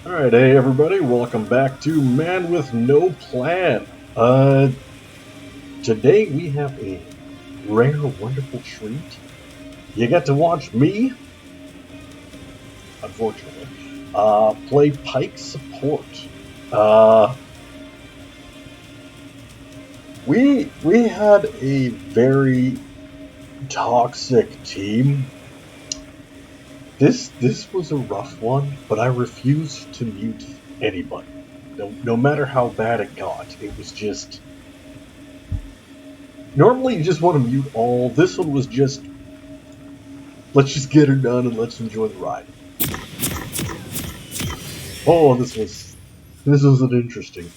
Alright, hey everybody, welcome back to Man with No Plan. Today we have a rare, wonderful treat. You get to watch me, unfortunately, play Pyke support. We had a very toxic team. This was a rough one, but I refused to mute anybody. No matter how bad it got, it was just... Normally you just want to mute all. This one was just... Let's just get her done and let's enjoy the ride. Oh, this was an interesting...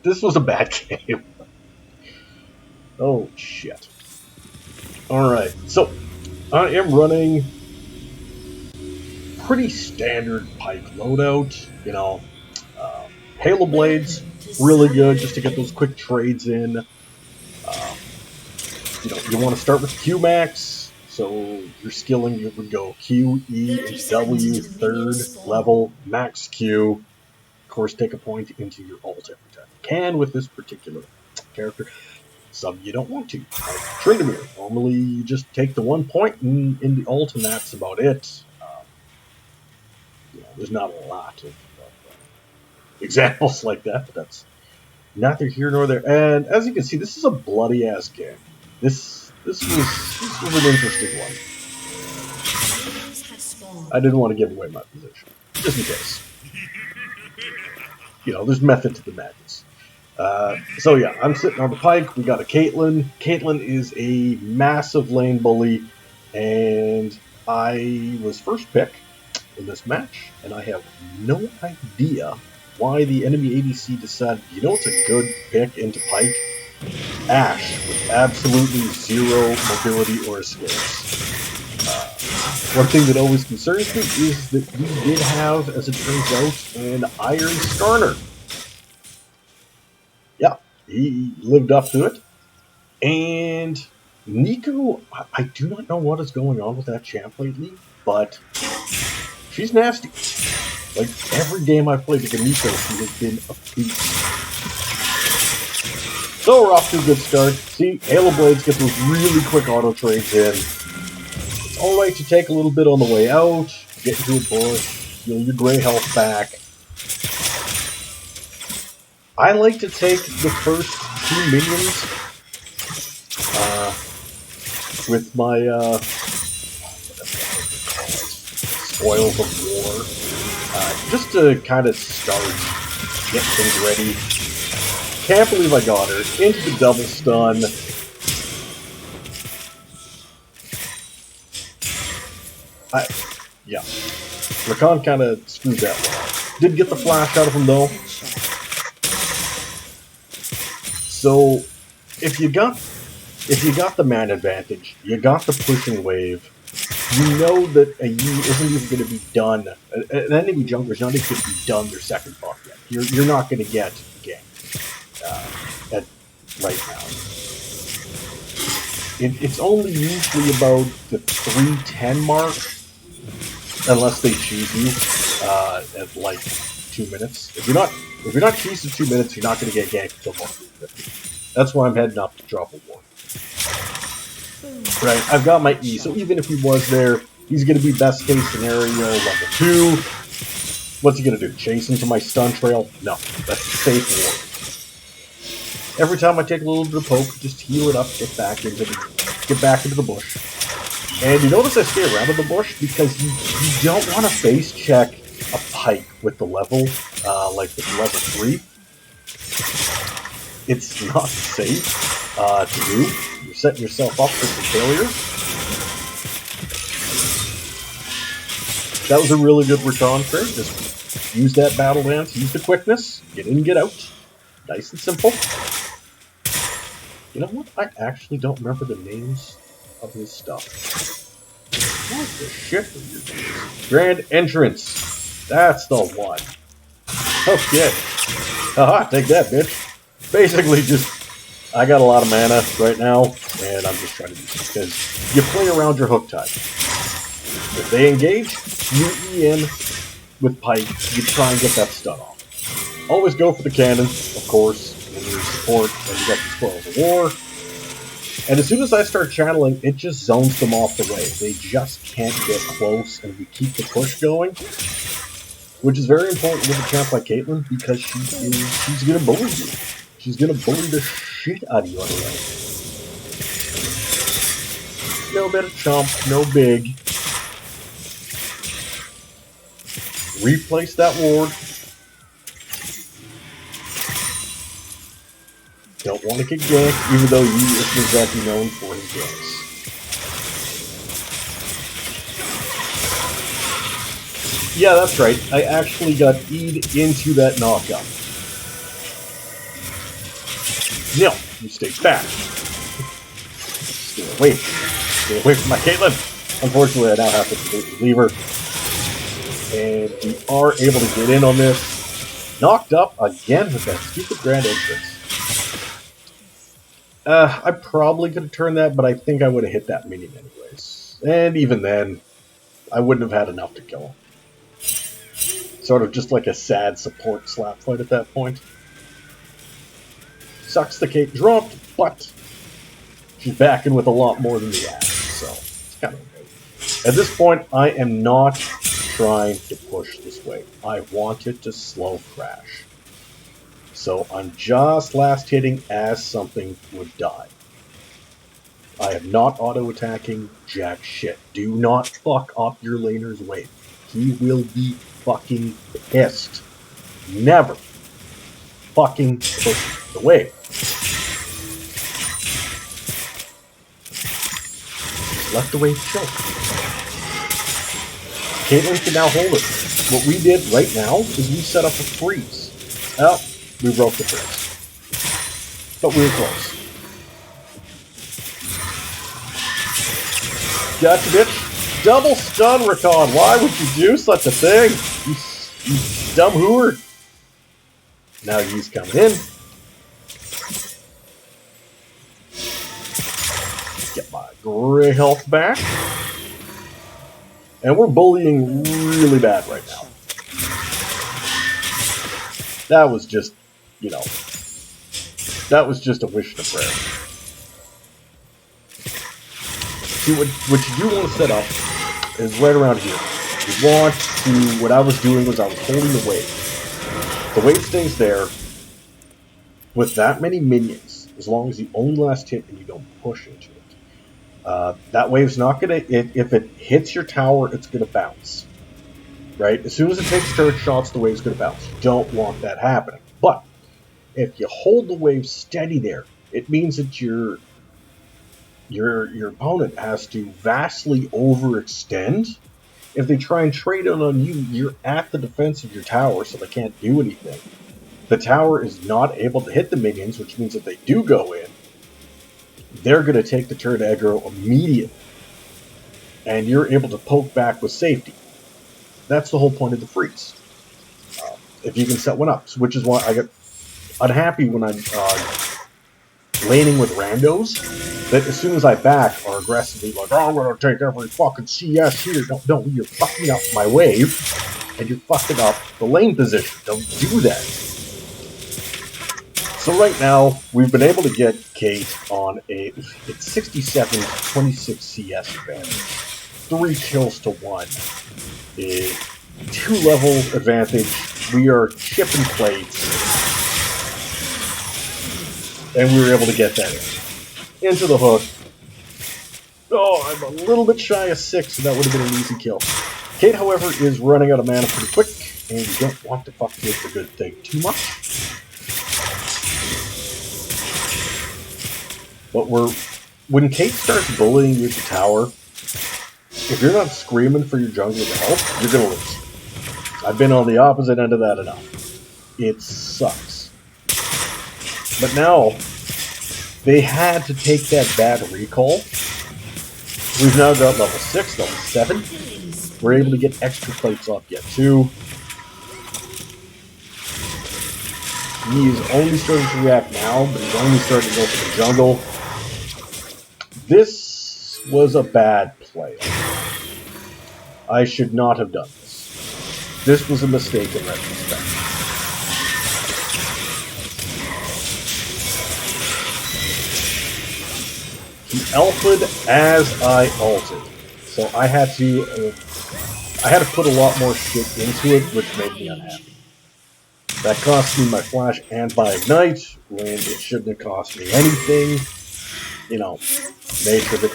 this was a bad game. Oh, shit. Alright, so I am running... pretty standard Pyke loadout, Halo Blades, really good just to get those quick trades in. You want to start with Q max, so your skilling you would go Q, E, and W, third level, max Q. Of course, take a point into your ult every time you can with this particular character. Some you don't want to. Like Dragotha. Normally you just take the 1 point in the ult and that's about it. There's not a lot of examples like that, but that's neither here nor there. And as you can see, this is a bloody ass game. This was an interesting one. I didn't want to give away my position, just in case. There's method to the madness. So yeah, I'm sitting on the Pyke. We got a Caitlyn. Caitlyn is a massive lane bully, and I was first pick in this match, and I have no idea why the enemy ADC decided, it's a good pick into Pyke? Ashe with absolutely zero mobility or skills. One thing that always concerns me is that we did have, as it turns out, an Iron Skarner. Yeah, he lived up to it. And Nico, I do not know what is going on with that champ lately, but she's nasty. Like, every game I've played with Nico, she has been a beast. So we're off to a good start. See, Halo Blades get those really quick auto trades in. It's alright to take a little bit on the way out, get into a bush, your gray health back. I like to take the first 2 minions with my spoils of war, just to kind of start, get things ready. Can't believe I got her into the double stun. Yeah, Rakan kind of screwed that one. Did get the flash out of him though. So if you got the man advantage, you got the pushing wave. You know that a Yi isn't even going to be done. An enemy jungler is not even going to be done their second buff yet. You're not going to get ganked right now. It's only usually about the 310 mark, unless they cheese you at like 2 minutes. If you're not cheesed at 2 minutes, you're not going to get ganked until 150. That's why I'm heading up to drop a 1. Right, I've got my E, so even if he was there, he's going to be best case scenario level 2. What's he going to do? Chase into my stun trail? No, that's a safe ward. Every time I take a little bit of poke, just heal it up, get back into the bush. And you notice I stay around in the bush because you don't want to face check a Pyke with the level, like with level 3. It's not safe to do. You're setting yourself up for some failure. That was a really good Rakan trade. Just use that battle dance, use the quickness, get in, get out. Nice and simple. You know what? I actually don't remember the names of his stuff. What the shit are you doing? Grand Entrance. That's the one. Okay. Haha, take that, bitch. Basically just, I got a lot of mana right now, and I'm just trying to do this because you play around your hook type. If they engage, you E in, with Pyke, you try and get that stun off. Always go for the cannon, of course, when you support and you got the Spoils of War. And as soon as I start channeling, it just zones them off the way. They just can't get close, and we keep the push going, which is very important with a champ like Caitlyn, because she's going to bully you. She's going to bully the shit out of you anyway. No bit of chomp, no big. Replace that ward. Don't want to get ganked, even though you is exactly known for his ganks. Yeah, that's right. I actually got E'd into that knockup. No, you stay back. Stay away. Stay away from my Caitlyn. Unfortunately, I now have to completely leave her. And we are able to get in on this. Knocked up again with that stupid grand entrance. I probably could have turned that, but I think I would have hit that minion anyways. And even then, I wouldn't have had enough to kill him. Sort of just like a sad support slap fight at that point. Sucks the Kate dropped, but she's backing with a lot more than the ass, so it's kind of okay. At this point, I am not trying to push this wave. I want it to slow crash. So I'm just last hitting as something would die. I am not auto-attacking jack shit. Do not fuck up your laner's wave. He will be fucking pissed. Never fucking push the wave. Let the wave chill. Caitlyn can now hold it. What we did right now is we set up a freeze. Oh, we broke the freeze. But we were close. Gotcha, bitch. Double stun, Rakan. Why would you do such a thing? You dumb hooer. Now he's coming in. Get my gray health back. And we're bullying really bad right now. That was just, you know, that was just a wish and a prayer. See, what you do want to set up is right around here. You want to, what I was doing was I was holding the wave. The wave stays there with that many minions, as long as you only last hit and you don't push into it. That wave's not going to, if it hits your tower, it's going to bounce. Right? As soon as it takes turret shots, the wave's going to bounce. You don't want that happening. But if you hold the wave steady there, it means that your opponent has to vastly overextend. If they try and trade it on you, you're at the defense of your tower, so they can't do anything. The tower is not able to hit the minions, which means if they do go in, they're going to take the turret aggro immediately. And you're able to poke back with safety. That's the whole point of the freeze. If you can set one up, which is why I get unhappy when I'm laning with randos, that as soon as I back are aggressively like, oh, I'm going to take every fucking CS here. No, you're fucking up my wave, and you're fucking up the lane position. Don't do that. So right now, we've been able to get Kate on it's 67-26 CS advantage. 3 kills to 1. A 2-level advantage. We are chipping plates. And we were able to get that in. Into the hook. Oh, I'm a little bit shy of 6, so that would have been an easy kill. Kate, however, is running out of mana pretty quick, and you don't want to fuck with the good thing too much. But when Kate starts bullying you at the tower, if you're not screaming for your jungler to help, you're going to lose. I've been on the opposite end of that enough. It sucks. But now, they had to take that bad recall. We've now got level 6, level 7. We're able to get extra plates off yet too. He is only starting to react now, but he's only starting to go for the jungle. This was a bad play. I should not have done this. This was a mistake in retrospect. He alphaed as I ulted, so I had to put a lot more shit into it, which made me unhappy. That cost me my flash and my ignite, when it shouldn't have cost me anything. You know, nature of it.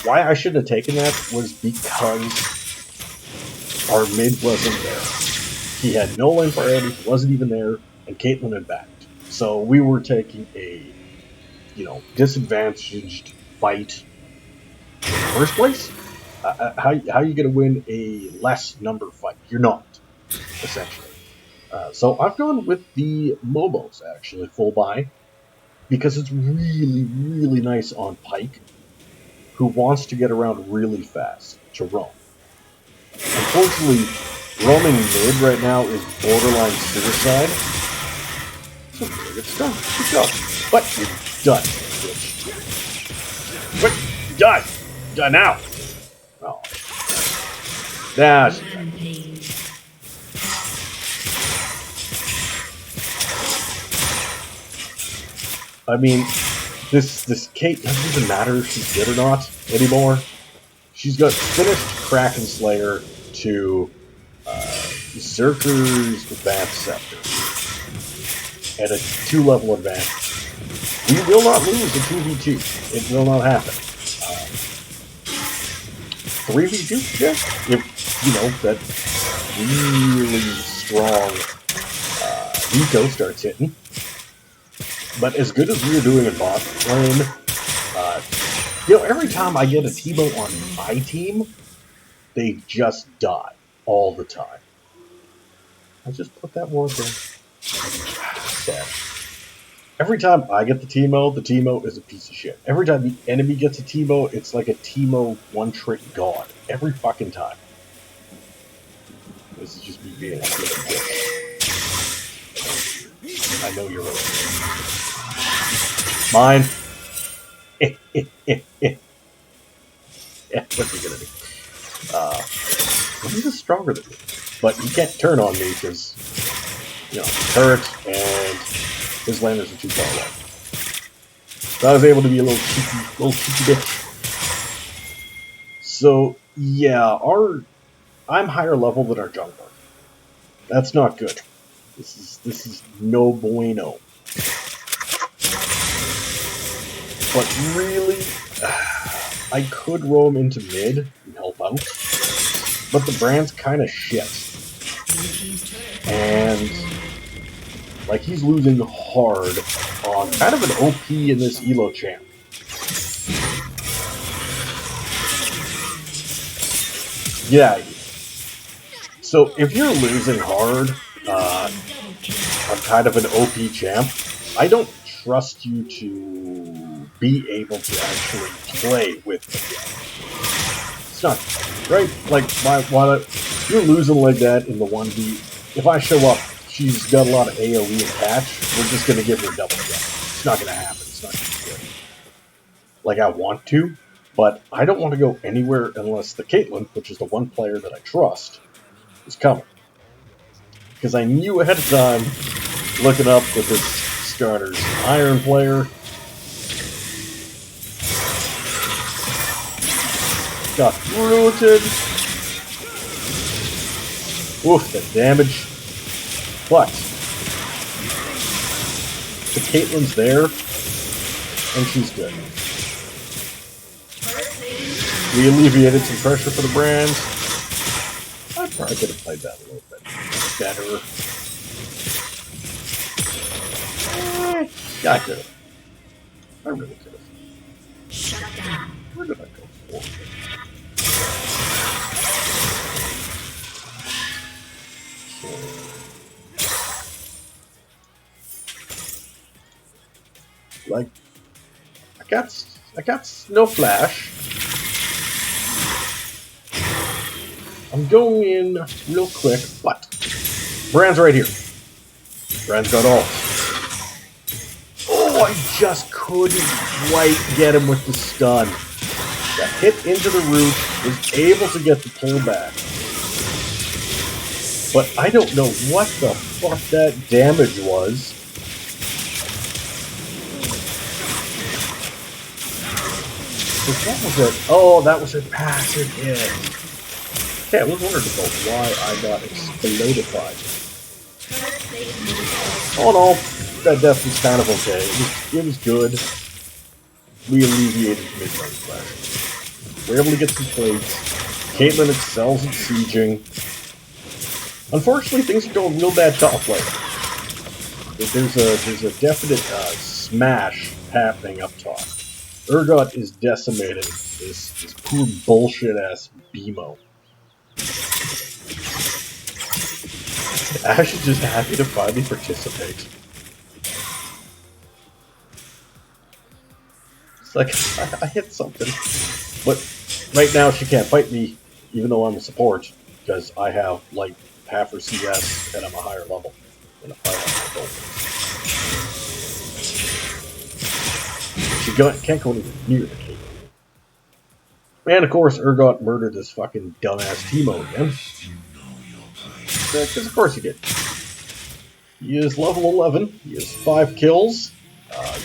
Why I shouldn't have taken that was because our mid wasn't there. He had no lane priority, he wasn't even there, and Caitlyn had backed. So we were taking a, disadvantaged fight in the first place. How are you going to win a less number fight? You're not, essentially. So I've gone with the Momos, actually, full buy, because it's really, really nice on Pyke, who wants to get around really fast to roam. Unfortunately, roaming mid right now is borderline suicide. So it's done. Good job. But you're done, bitch. What? Done. Done now. Oh. That's done. I mean, this Kate doesn't even matter if she's good or not anymore. She's got finished Kraken Slayer to Zerker's Advanced Scepter at a 2-level advantage. We will not lose a 2v2. It will not happen. 3v2? Yeah. If, that really strong Nico starts hitting. But as good as we were doing in bot lane, every time I get a Teemo on my team, they just die all the time. I just put that word there. Sad. Every time I get the Teemo is a piece of shit. Every time the enemy gets a Teemo, it's like a Teemo one-trick god. Every fucking time. This is just me being a bitch. I know you're right. Mine. Yeah, what's he gonna do? He's just stronger than me. But he can't turn on me because, turret and his landers are too far away. So I was able to be a little cheeky bitch. So, yeah, I'm higher level than our jungler. That's not good. This is no bueno. But really, I could roam into mid and help out, but the brand's kind of shit. And, he's losing hard on kind of an OP in this Elo champ. Yeah. So, if you're losing hard on kind of an OP champ, I don't trust you to be able to actually play with them. It's not right. Why you're losing like that in the 1v. If I show up, she's got a lot of AoE attached. We're just gonna give her a double jump. It's not gonna happen. It's not gonna be good. I want to, but I don't want to go anywhere unless the Caitlyn, which is the one player that I trust, is coming. Because I knew ahead of time, looking up with this starter's Iron player. Got rooted. Oof, that damage. But the Caitlyn's there, and she's good. We alleviated some pressure for the brand. I probably could have played that a little bit better. Yeah, I could have. I really could have. Shut down. Where did I go for? I got no flash. I'm going in real quick, but Brand's right here. Brand's got all. Oh, I just couldn't quite get him with the stun. Got hit into the root, was able to get the pull back. But I don't know what the fuck that damage was. What was it? Oh, that was her passive hit. Okay, I was wondering about why I got explodified. Oh no, that death was kind of okay. It was good. We alleviated mid-range pressure. We're able to get some plates. Caitlyn excels at sieging. Unfortunately, things are going real bad top lane. There's a definite smash happening up top. Urgot is decimating this poor bullshit-ass BMO. Ash is just happy to finally participate. It's like, I hit something. But right now she can't fight me, even though I'm a support, because I have, like, half her CS and I'm a higher level than a 500 gold. She can't go anywhere near the cave. And of course, Urgot murdered this fucking dumbass Teemo again. Because of course he did. He is level 11. He has 5 kills.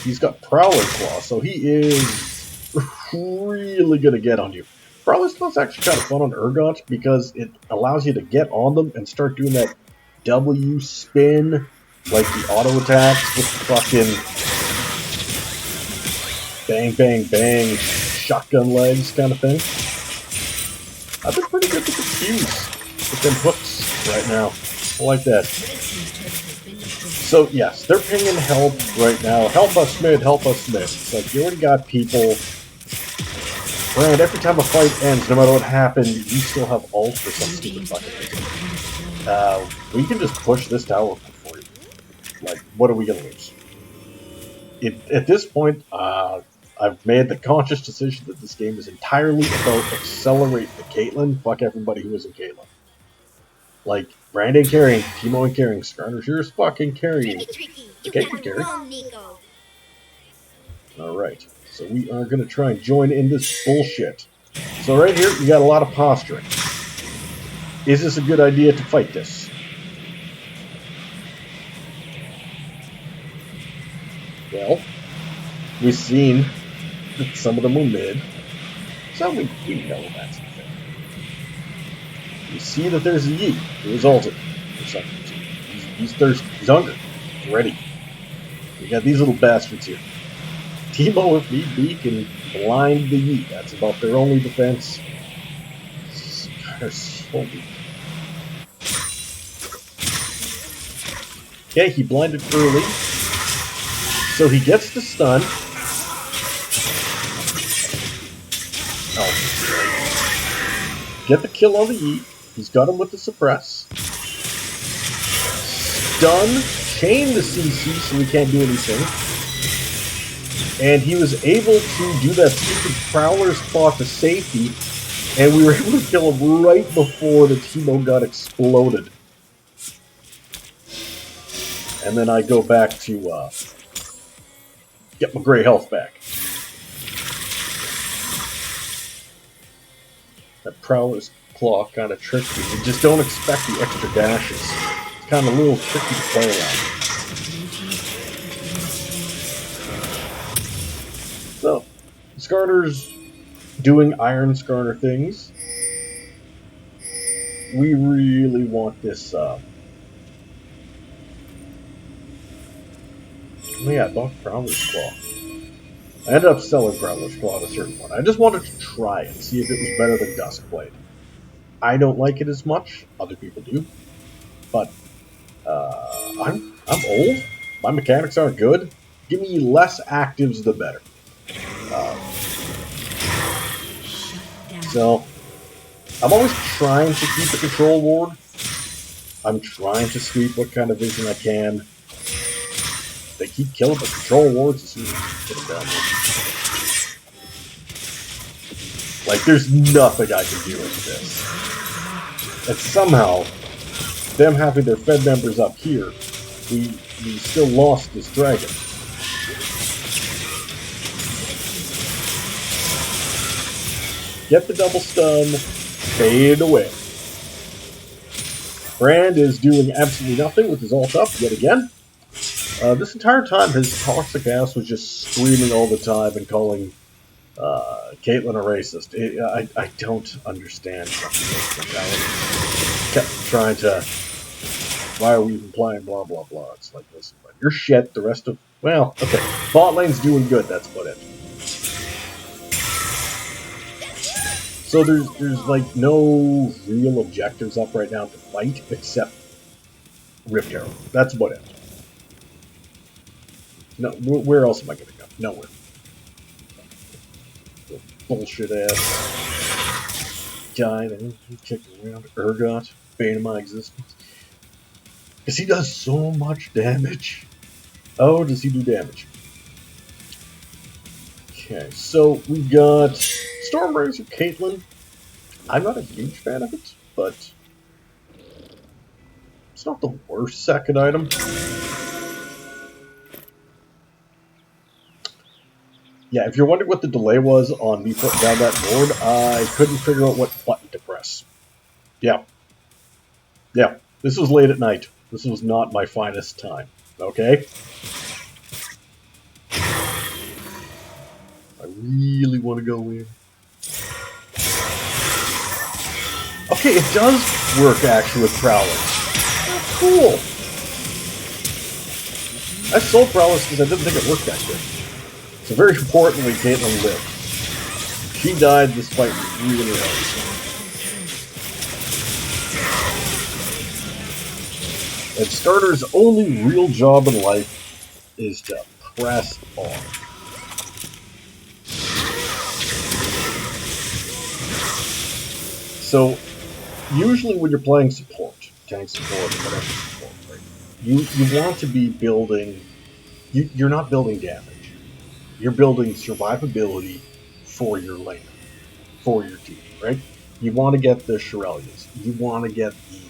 He's got Prowler Claw, so he is really gonna get on you. Prowler Claw is actually kind of fun on Urgot because it allows you to get on them and start doing that W spin, like the auto attacks with the fucking bang, bang, bang, shotgun legs kind of thing. I've been pretty good with the Qs, with them hooks right now. I like that. So yes, they're pinging help right now. Help us mid, help us mid. It's like you already got people. Brand, every time a fight ends, no matter what happened, you still have ult for some stupid fucking reason. We can just push this tower for you. Like, what are we gonna lose? At this point, I've made the conscious decision that this game is entirely about accelerate the Caitlyn. Fuck everybody who isn't Caitlyn. Like, Brandon carrying, Teemo and carrying, Skarner sure is fucking carrying. Okay, can carry. Alright, so we are going to try and join in this bullshit. So right here, you got a lot of posturing. Is this a good idea to fight this? Well, we've seen that some of them were mid, so we know that's the thing. You see that there's a Yi who is ulted. He's thirsty. He's hungry. He's ready. We got these little bastards here. Teemo, if need be, can blind the Yi. That's about their only defense. They're so weak. Okay, he blinded early. So he gets the stun. Oh. Get the kill on the Yi. He's got him with the suppress. Stun, chain the CC so we can't do anything. And he was able to do that stupid Prowler's Claw to safety, and we were able to kill him right before the Teemo got exploded. And then I go back to get my gray health back. That Prowler's Claw kind of tricked me. You just don't expect the extra dashes. It's kind of a little tricky to play around. So, Skarner's doing Iron Skarner things. We really want this. Oh yeah, I bought Prowler's Claw. I ended up selling Prowler's Claw at a certain point. I just wanted to try it, see if it was better than Duskblade. I don't like it as much. Other people do. But I'm old. My mechanics aren't good. Give me less actives, the better. So I'm always trying to keep a control ward. I'm trying to sweep what kind of vision I can. They keep killing the control wards as soon as you get them down there. Like, there's nothing I can do with this. And somehow, them having their Fed members up here, we still lost this dragon. Get the double stun, fade away. Brand is doing absolutely nothing with his ult up yet again. This entire time, his toxic ass was just screaming all the time and calling Caitlyn a racist. I don't understand this mentality. Kept trying to, why are we even playing, blah, blah, blah. It's like, listen, but you're shit, the rest of, well, okay. Bot lane's doing good, that's about it. So there's like no real objectives up right now to fight except Rift Herald. That's about it. No, where else am I going to go? Nowhere. Bullshit ass guy and kicking around Urgot, bane of my existence. Because he does so much damage. Oh, does he do damage? Okay, so we got Stormrazor Caitlyn. I'm not a huge fan of it, but it's not the worst second item. Yeah, if you're wondering what the delay was on me putting down that board, I couldn't figure out what button to press. Yeah. Yeah, this was late at night. This was not my finest time. Okay? I really want to go in. Okay, it does work actually with Prowlers. That's cool. I sold Prowlers because I didn't think it worked that good. So very importantly, Caitlyn lived. She died this fight really hard. And Starter's only real job in life is to press on. So, usually when you're playing support, tank support, whatever support, right, you want to be building, you're not building damage. You're building survivability for your lane, for your team, right? You want to get the Shirelias. You want to get the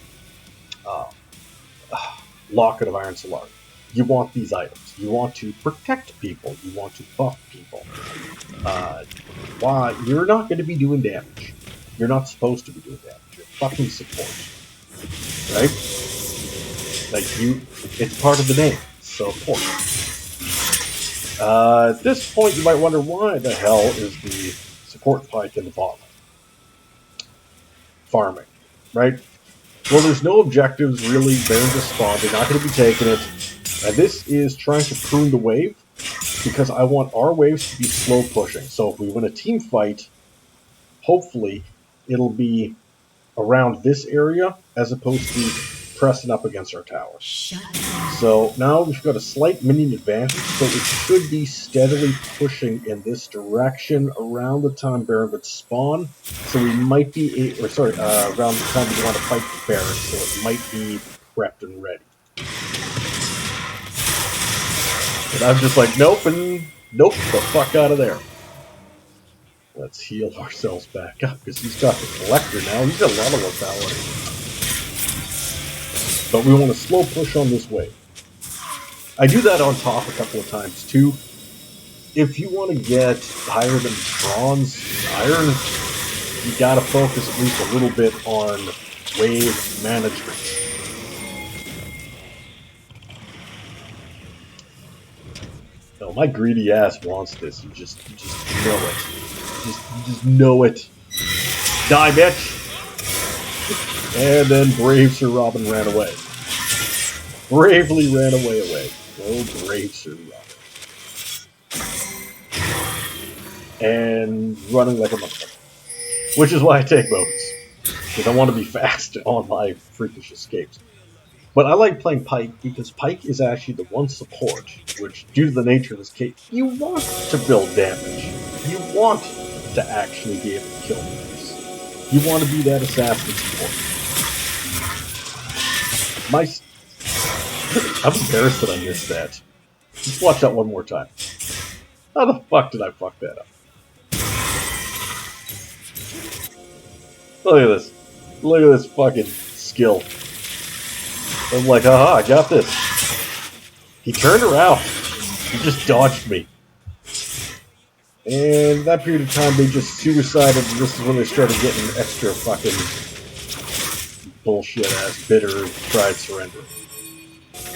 Locket of Iron Solar. You want these items. You want to protect people. You want to buff people. Why? You're not going to be doing damage. You're not supposed to be doing damage. You're fucking support. Right? Like, it's part of the name. Support. At this point, you might wonder why the hell is the support Pyke in the bottom? Farming, right? Well, there's no objectives really there to spawn. They're not going to be taking it. And this is trying to prune the wave because I want our waves to be slow pushing. So if we win a team fight, hopefully it'll be around this area as opposed to pressing up against our towers. So now we've got a slight minion advantage, so it should be steadily pushing in this direction around the time Baron would spawn. So we might be, around the time we want to fight the Baron, so it might be prepped and ready. And I'm just like, nope, and nope, the fuck out of there. Let's heal ourselves back up, because he's got the Collector now. He's got a lot of lethality. But we want to slow push on this wave. I do that on top a couple of times too. If you want to get higher than bronze iron, you gotta focus at least a little bit on wave management. No, my greedy ass wants this. You just know it. You just know it. Die, bitch! And then brave Sir Robin ran away. Bravely ran away. Oh, brave Sir Robin. And running like a motherfucker. Which is why I take boats. Because I want to be fast on my freakish escapes. But I like playing Pyke because Pyke is actually the one support, which, due to the nature of this case, you want to build damage. You want to actually be able to kill things. You want to be that assassin support. I'm embarrassed that I missed that. Let's watch that one more time. How the fuck did I fuck that up? Look at this. Look at this fucking skill. I'm like, haha, I got this. He turned around. He just dodged me. And that period of time, they just suicided, and this is when they started getting extra fucking bullshit-ass, bitter, tried surrender.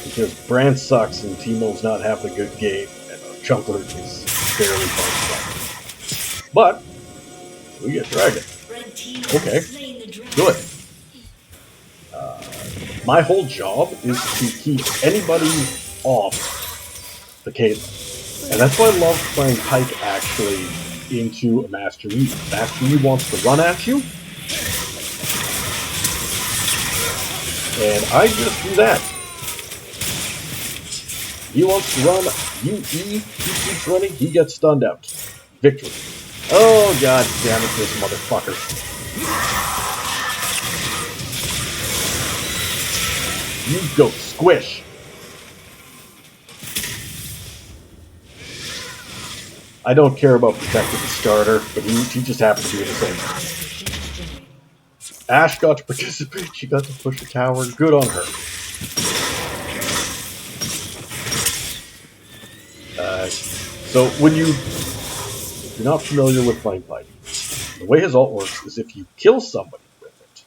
Because Brand sucks and Teemo's not having a good game, and Chunkler is barely fun. But, we get Dragon. Okay, good. My whole job is to keep anybody off the Caitlyn. And that's why I love playing Pyke actually into a Master Yi. Master Yi wants to run at you, and I just do that. He wants to run, you E, he keeps running, he gets stunned out. Victory. Oh god damn it, this motherfucker. You go squish. I don't care about protecting the starter, but he just happens to be the same. Ashe got to participate, she got to push a tower, good on her. So when if you're not familiar with playing Pyke, the way his ult works is if you kill somebody with it,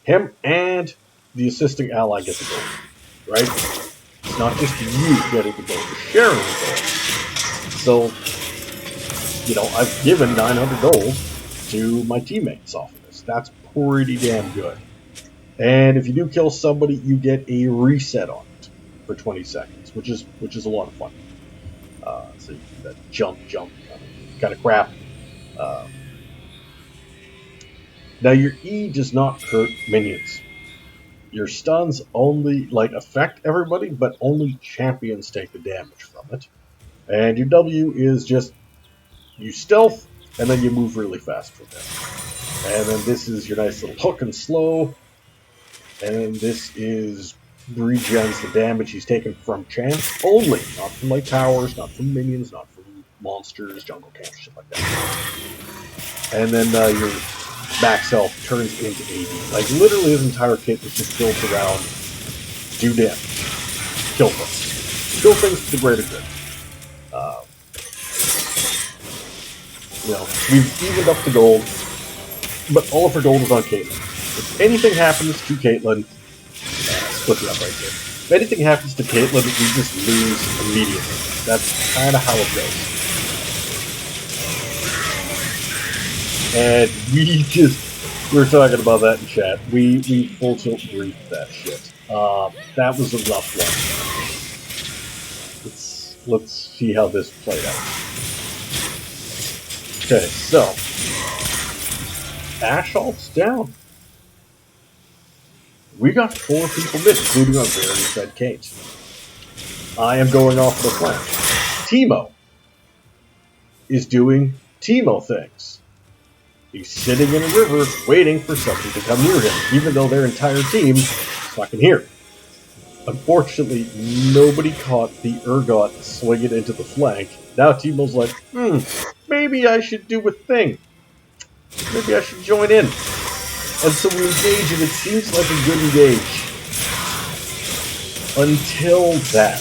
him and the assisting ally get the gold, right? It's not just you getting the gold, you're sharing the gold. So, I've given 900 gold to my teammates off of this. That's pretty damn good. And if you do kill somebody, you get a reset on it for 20 seconds, which is a lot of fun. So you do that jump kind of crap. Now your E does not hurt minions. Your stuns only affect everybody, but only champions take the damage from it. And your W is just you stealth and then you move really fast from there. And then this is your nice little hook and slow. And then this is regens the damage he's taken from chance only, not from towers, not from minions, not from monsters, jungle camps, shit like that. And then your max health turns into 80. Literally his entire kit is just built around do damage, kill things. Kill things for the greater good. We've evened up the gold, but all of her gold is on Caitlyn. If anything happens to Caitlyn, split it up right here. If anything happens to Caitlyn, we just lose immediately. That's kind of how it goes. And we were talking about that in chat. We full tilt briefed that shit. That was a rough one. Let's see how this played out. Okay, so Ashe ults down. We got 4 people mid, including our very fed Kate. I am going off the flank. Teemo is doing Teemo things. He's sitting in a river waiting for somebody to come near him, even though their entire team is fucking here. Unfortunately, nobody caught the Urgot swinging into the flank. Now Teemo's like, maybe I should do a thing. Maybe I should join in. And so we engage, and it seems like a good engage. Until that.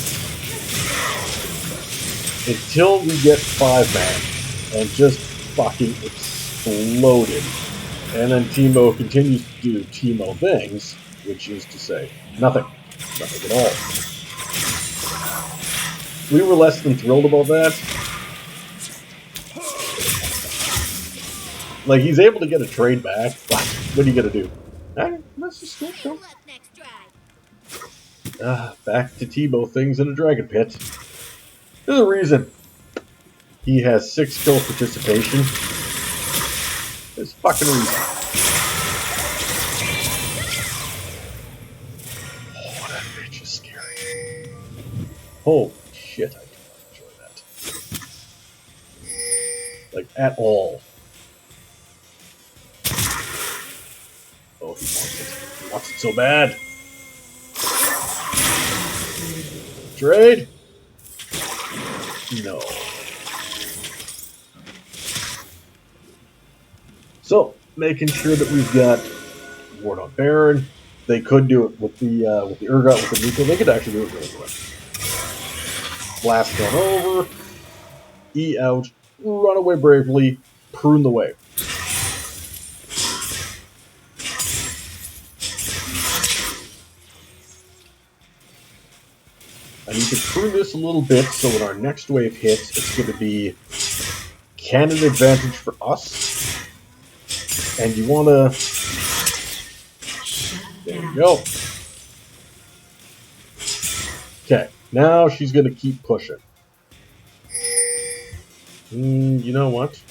Until we get 5-man. And just fucking exploded. And then Teemo continues to do Teemo things, which is to say, nothing. Nothing at all. We were less than thrilled about that. He's able to get a trade back, but what are you going to do? Let's just go. Back to Teemo things in a dragon pit. There's a reason he has 6 kill participation. There's fucking reason. Oh, that bitch is scary. Holy shit, I do not enjoy that. At all. Oh, he wants it. He wants it so bad. Trade? No. So, making sure that we've got Ward on Baron. They could do it with the Urgot, with the neutral. They could actually do it really quick. Blast on over. E out. Run away bravely. Prune the way. I need to prune this a little bit so when our next wave hits, it's going to be cannon advantage for us. And you want to... There we go. Okay, now she's going to keep pushing. You know what?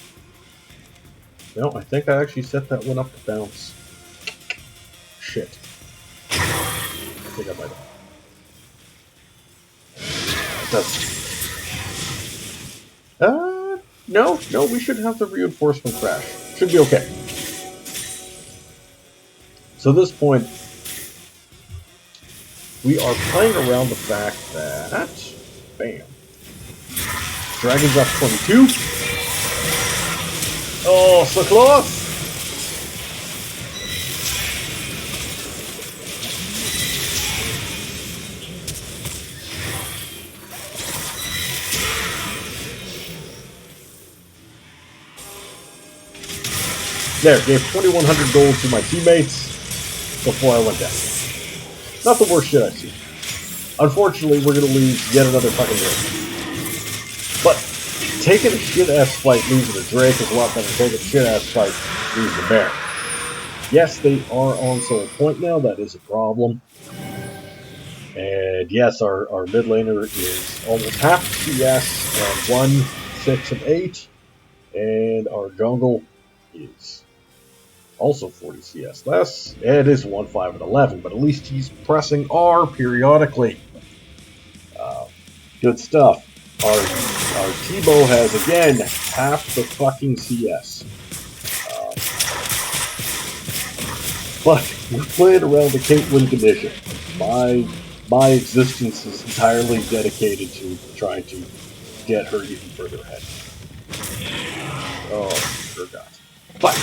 No, I think I actually set that one up to bounce. Shit. I think I might have. No, we should have the reinforcement crash. Should be okay. So at this point, we are playing around the fact that... Bam. Dragon's up 22. Oh, so close! There, gave 2,100 gold to my teammates before I went down. Not the worst shit I've seen. Unfortunately, we're going to lose yet another fucking Drake. But taking a shit-ass fight losing a Drake is a lot better than taking a shit-ass fight losing a Bear. Yes, they are on solo point now. That is a problem. And yes, our mid laner is almost half CS at 1, 6, and 8. And our jungle is also 40 CS less. It is 1, 5, and 11, but at least he's pressing R periodically. Good stuff. Our T-Bow has, again, half the fucking CS. But we're playing around the Caitlyn condition. My existence is entirely dedicated to trying to get her even further ahead. Oh, sure God. But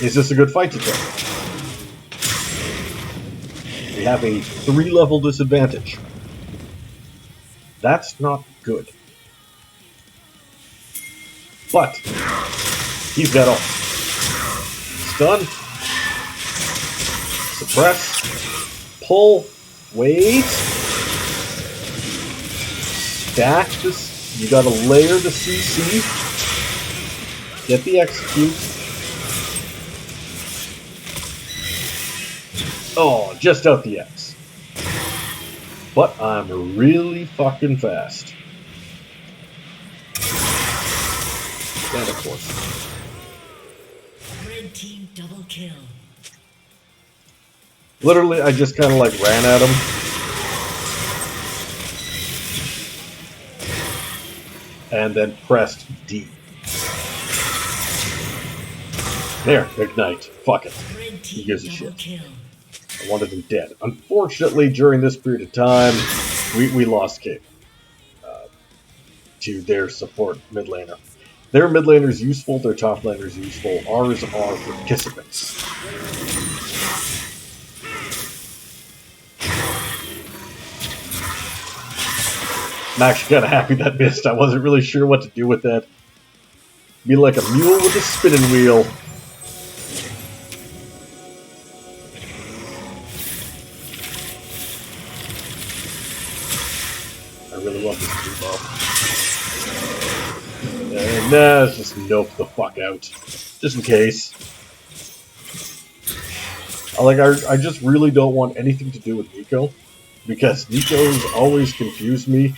is this a good fight to take? We have a 3-level disadvantage. That's not good. But he's got all. Stun. Suppress. Pull. Wait. Stack this. You gotta layer the CC. Get the execute. Oh, just out the X. But I'm really fucking fast. And of course. Red team double kill. Literally, I just kind of like ran at him. And then pressed D. There, ignite. Fuck it. He gives a shit. I wanted him dead. Unfortunately, during this period of time, we lost Cape to their support mid laner. Their mid laner is useful, their top laner is useful. Ours are participants. I'm actually kind of happy that missed. I wasn't really sure what to do with that. Be like a mule with a spinning wheel. I really want this to be low. Nah, let's just nope the fuck out. Just in case. I just really don't want anything to do with Nico. Because Nico's always confused me.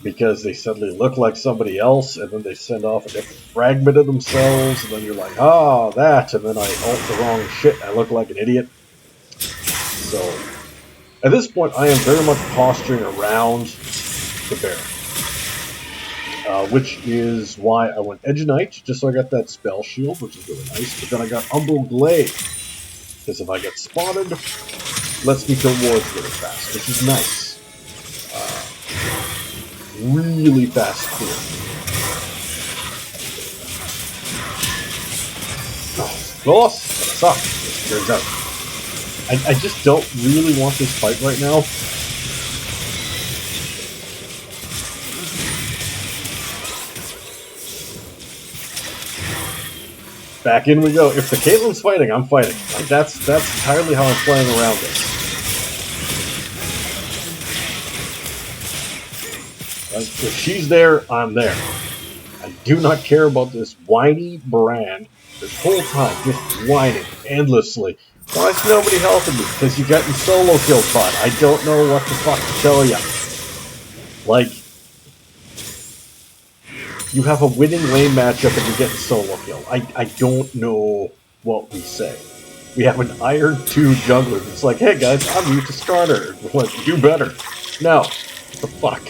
Because they suddenly look like somebody else, and then they send off a different fragment of themselves, and then you're like, ah, that, and then I ult the wrong shit, and I look like an idiot. So, at this point, I am very much posturing around the bear. Which is why I went Edge Knight, just so I got that spell shield, which is really nice, but then I got Umbral Glade. Because if I get spotted, lets me kill wards really fast, which is nice. Really fast clear. Oh, close. What's up? Turns out. I just don't really want this fight right now. Back in we go. If the Caitlyn's fighting, I'm fighting. That's entirely how I'm playing around this. Like, if she's there, I'm there. I do not care about this whiny brand this whole time, just whining endlessly. Why is nobody helping me? Because you're getting solo killed, bud. I don't know what the fuck to tell you. Like, you have a winning lane matchup and you're getting solo killed. I don't know what we say. We have an Iron 2 jungler that's like, hey guys, I'm used to starter. What, do better. No. What the fuck?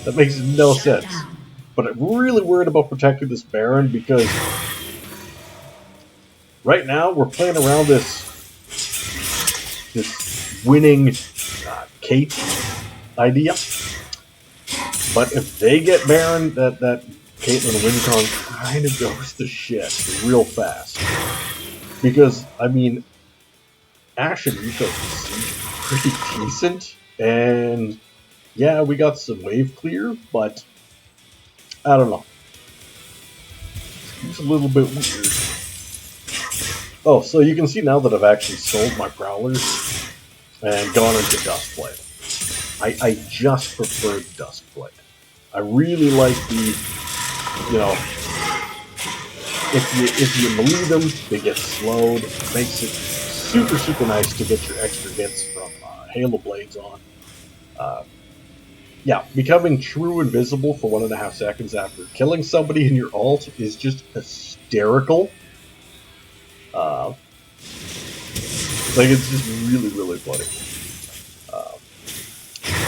That makes no sense. But I'm really worried about protecting this Baron because right now we're playing around this winning Kate idea. But if they get Baron, that Caitlyn Wincon kind of goes to shit real fast. Because, I mean, Ashe and Rico seem pretty decent. And, yeah, we got some wave clear, but I don't know. It's a little bit weird. Oh, so you can see now that I've actually sold my Prowlers and gone into Duskblade. I just prefer Duskblade. I really like the, you know, if you melee them, they get slowed. It makes it super, super nice to get your extra hits from Halo Blades on. Yeah, becoming true invisible for 1.5 seconds after killing somebody in your ult is just hysterical. Like, it's just really, really funny.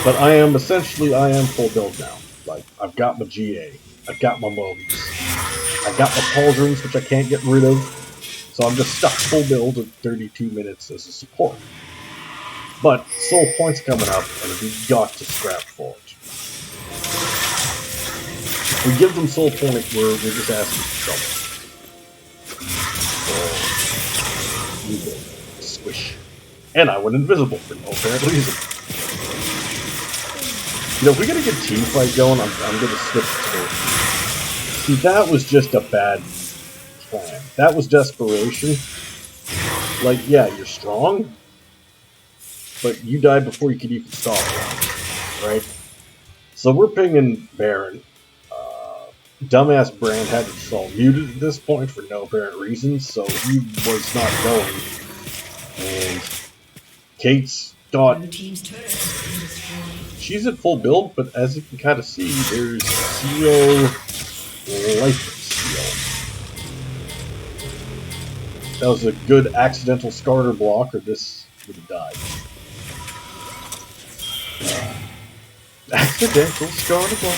But I am full build now. Like, I've got my GA, I've got my Mobies, I've got my Pauldrons, which I can't get rid of, so I'm just stuck full build at 32 minutes as a support. But soul points coming up, and we've got to scrap for it. If we give them soul point, we're just asking for trouble. So, you go. Squish. And I went invisible for no apparent reason. You know, if we get a good team fight going, I'm going to switch to. See, that was just a bad plan. That was desperation. Like, yeah, you're strong, but you died before you could even stop it, right? So we're pinging Baron. Dumbass Brand had it all muted at this point for no apparent reason, so he was not going. And Kate's got... She's at full build, but as you can kind of see, there's 0 life steal. That was a good accidental starter block, or this would have died. Accidental starter block.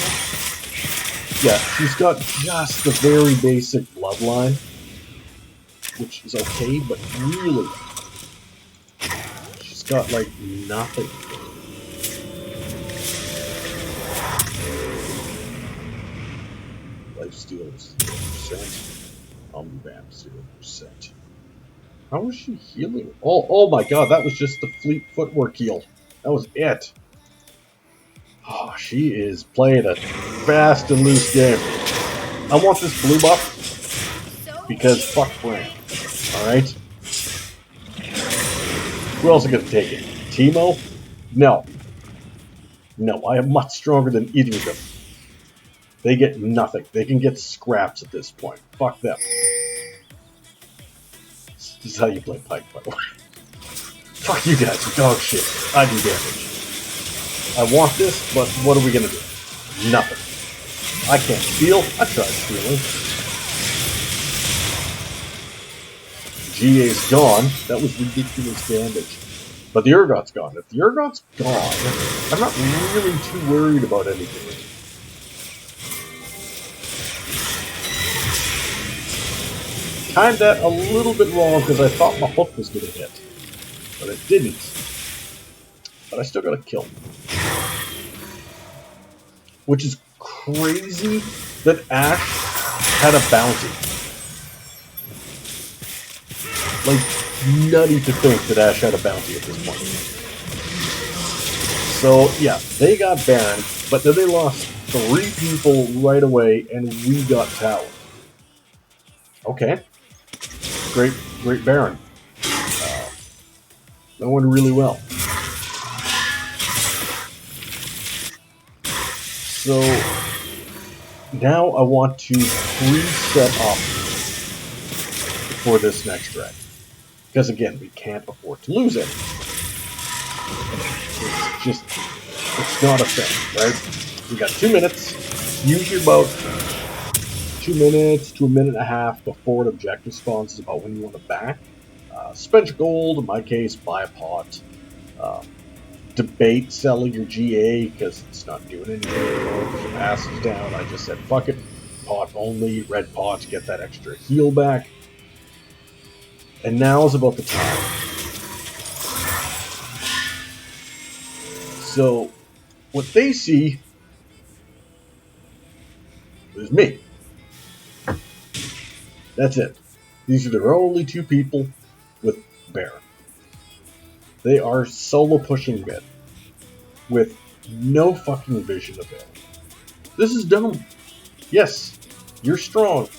Yeah, she's got just the very basic bloodline, which is okay, but really, she's got like nothing. Lifesteal is 0%. Omnivamp 0%. How was she healing? Oh my god, that was just the fleet footwork heal. That was it. Oh, she is playing a fast and loose game. I want this blue buff because fuck Brand. Alright? Who else is going to take it? Teemo? No. No, I am much stronger than either of them. They get nothing. They can get scraps at this point. Fuck them. This is how you play Pyke, by the way. Fuck you guys, you're dog shit. I do damage. I want this, but what are we gonna do? Nothing. I can't steal. I tried stealing. GA's gone. That was ridiculous damage. But the Urgot's gone. If the Urgot's gone, I'm not really too worried about anything. Timed that a little bit wrong because I thought my hook was gonna hit. But it didn't. But I still got a kill. Which is crazy that Ashe had a bounty. Like, nutty to think that Ashe had a bounty at this point. So, yeah, they got Baron, but then they lost 3 people right away, and we got Tower. Okay. Great Baron. That went really well. So now I want to pre-set up for this next dragon. Because again, we can't afford to lose it. It's not a thing, right? We got 2 minutes, usually about 2 minutes to a minute and a half before an objective spawns is about when you want to back. Spend your gold, in my case, buy a pot. Debate selling your GA because it's not doing anything anymore because your pass is down. I just said, fuck it, pot only, red pot, get that extra heal back. And now is about the time. So, what they see is me. That's it. These are their only 2 people with Baron. They are solo pushing mid with no fucking vision of it. This is dumb. Yes, you're strong.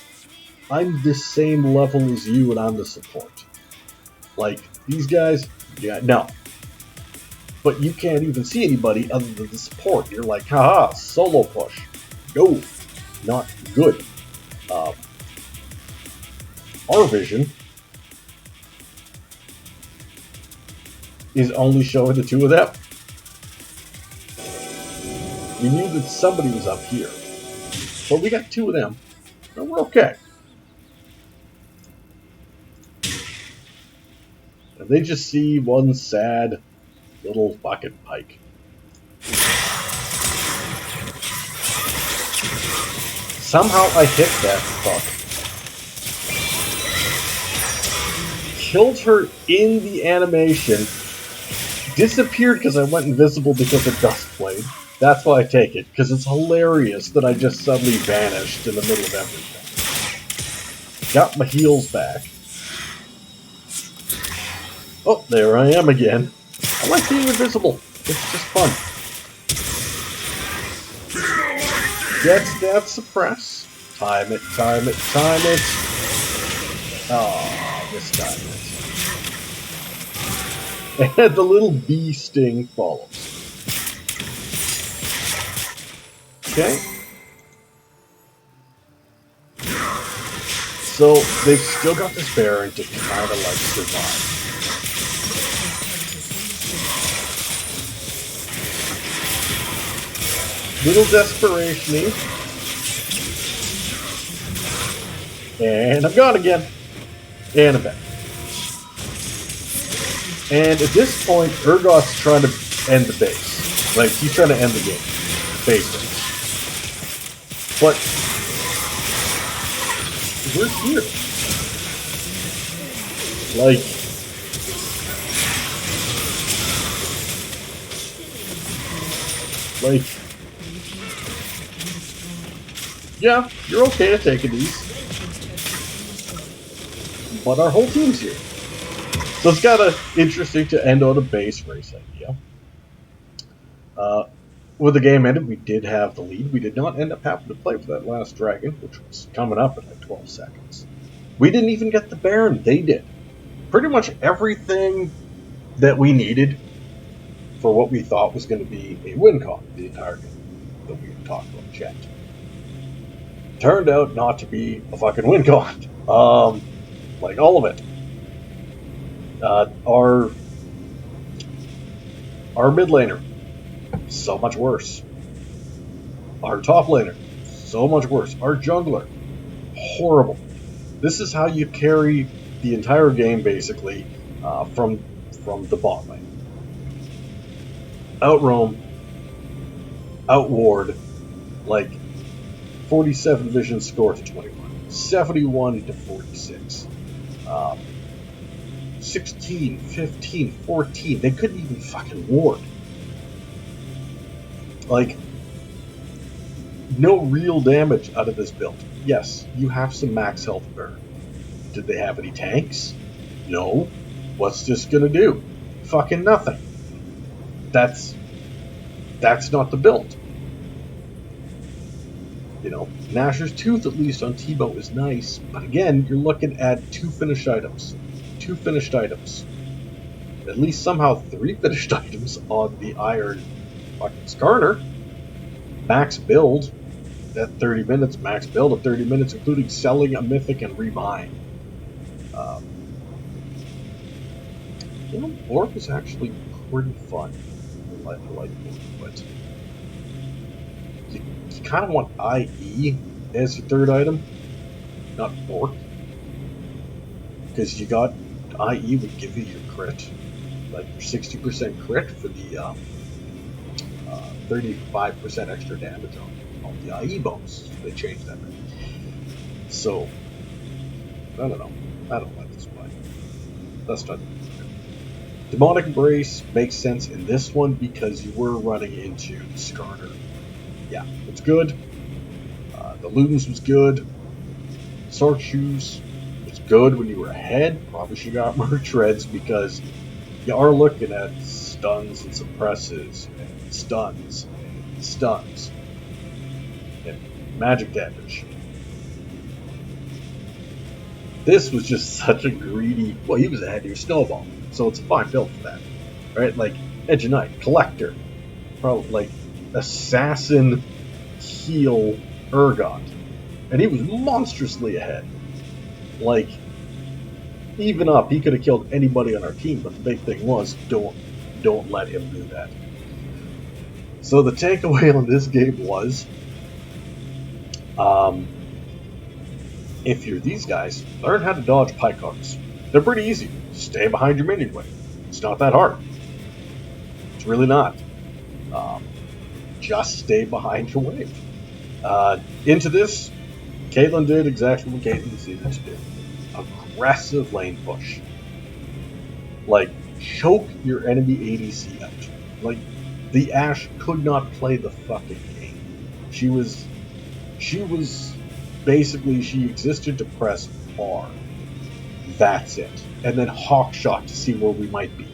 I'm the same level as you and I'm the support. Like, these guys, yeah, no. But you can't even see anybody other than the support. You're like, haha, solo push. No, not good. Our vision is only showing the 2 of them. We knew that somebody was up here. But we got 2 of them. And we're okay. And they just see one sad little fucking Pyke. Somehow I hit that fuck. Killed her in the animation. Disappeared because I went invisible because of Dust Blade. That's why I take it, because it's hilarious that I just suddenly vanished in the middle of everything. Got my heals back. Oh, there I am again. I like being invisible. It's just fun. Gets that suppress. Time it, time it, time it. Oh, this time it. And the little bee sting follows. Okay. So they've still got this Baron to kind of like survive. Little desperation-y. And I'm gone again. And I'm back. And at this point, Urgoth's trying to end the base. Like, he's trying to end the game. Basically. But we're here. Like, yeah, you're okay at taking these. But our whole team's here. So it's kind of interesting to end on a base race idea. When the game ended, we did have the lead. We did not end up having to play for that last dragon, which was coming up in like 12 seconds. We didn't even get the Baron. They did. Pretty much everything that we needed for what we thought was going to be a win con the entire game that we had talked about in chat. Turned out not to be a fucking win con. Like all of it. Our mid laner, so much worse. Our top laner, so much worse. Our jungler, horrible. This is how you carry the entire game, basically, from the bot lane. Outroam, outward, like 47 vision score to 21, 71 to 46, 16, 15, 14. They couldn't even fucking ward. Like, no real damage out of this build. Yes, you have some max health burn. Did they have any tanks? No. What's this gonna do? Fucking nothing. That's not the build. You know, Gnasher's Tooth, at least on Tebow, is nice, but again, you're looking at 2 finished items. 2 finished items. At least somehow 3 finished items on the Iron fucking Skarner. Max build at 30 minutes, max build at 30 minutes, including selling a mythic and rebuying. Orc is actually pretty fun. I like Orc, but you kind of want IE as your third item, not Orc. Because you got IE would give you your crit, like your 60% crit for the 35% extra damage on the IE bonus. They changed that. So, I don't know. I don't like this fight. That's not. Demonic Embrace makes sense in this one because you were running into Skarner. Yeah, it's good. The Ludens was good. Sword Shoes was good when you were ahead. Probably should have got more treads because you are looking at stuns and suppresses and stuns and stuns and magic damage. This was just such a greedy. Well, he was ahead of your snowball, so it's a fine build for that, right? Like Edge of Night, Collector, probably like Assassin, Heal, Urgot, and he was monstrously ahead. Like even up, he could have killed anybody on our team, but the big thing was don't let him do that. So the takeaway on this game was, if you're these guys, learn how to dodge Pyke cards. They're pretty easy. Stay behind your minion wave. It's not that hard. It's really not. Just stay behind your wave. Into this, Caitlyn did exactly what Caitlyn needed to do. Aggressive lane push. Like, choke your enemy ADC out. Like, the Ashe could not play the fucking game. She was basically, she existed to press R. That's it. And then hawk shot to see where we might be.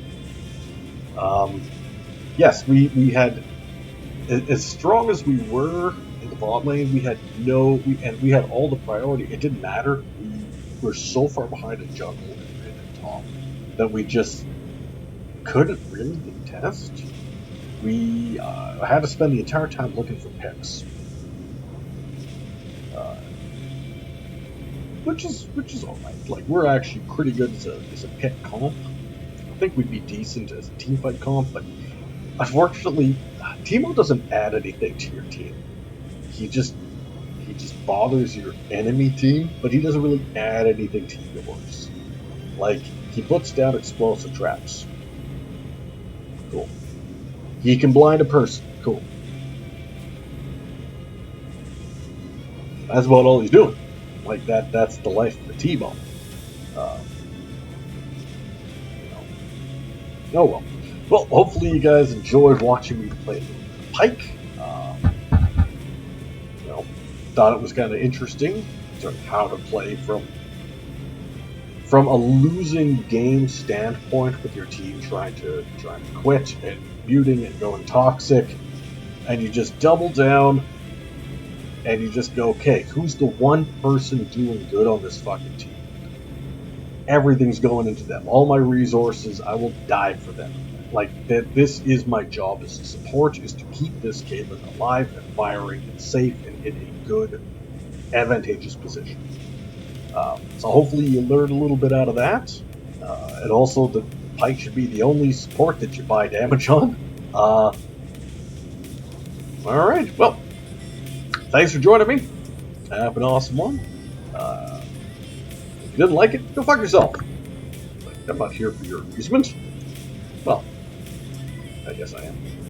Yes, we had, as strong as we were in the bot lane, we had we had all the priority. It didn't matter. We were so far behind in jungle and in top that we just couldn't really contest. We had to spend the entire time looking for picks, which is all right. Like, we're actually pretty good as a pick comp. I think we'd be decent as a teamfight comp, but unfortunately, Teemo doesn't add anything to your team. He just bothers your enemy team, but he doesn't really add anything to yours. Like, he puts down explosive traps. Cool. He can blind a person. Cool. That's about all he's doing. Like, that's the life of a Teemo. Oh well. Well, hopefully you guys enjoyed watching me play Pyke. Thought it was kind of interesting, sort of how to play from a losing game standpoint with your team trying to quit and muting and going toxic, and you just double down and you just go, okay, who's the one person doing good on this fucking team? Everything's going into them. All my resources, I will die for them. Like, this is my job as a support, is to keep this Caitlyn alive and firing and safe and in a good, advantageous position. So hopefully you learned a little bit out of that. And also that Pyke should be the only support that you buy damage on. Alright, well, thanks for joining me. Have an awesome one. If you didn't like it, go fuck yourself. Like, I'm not here for your amusement. Well, I guess I am.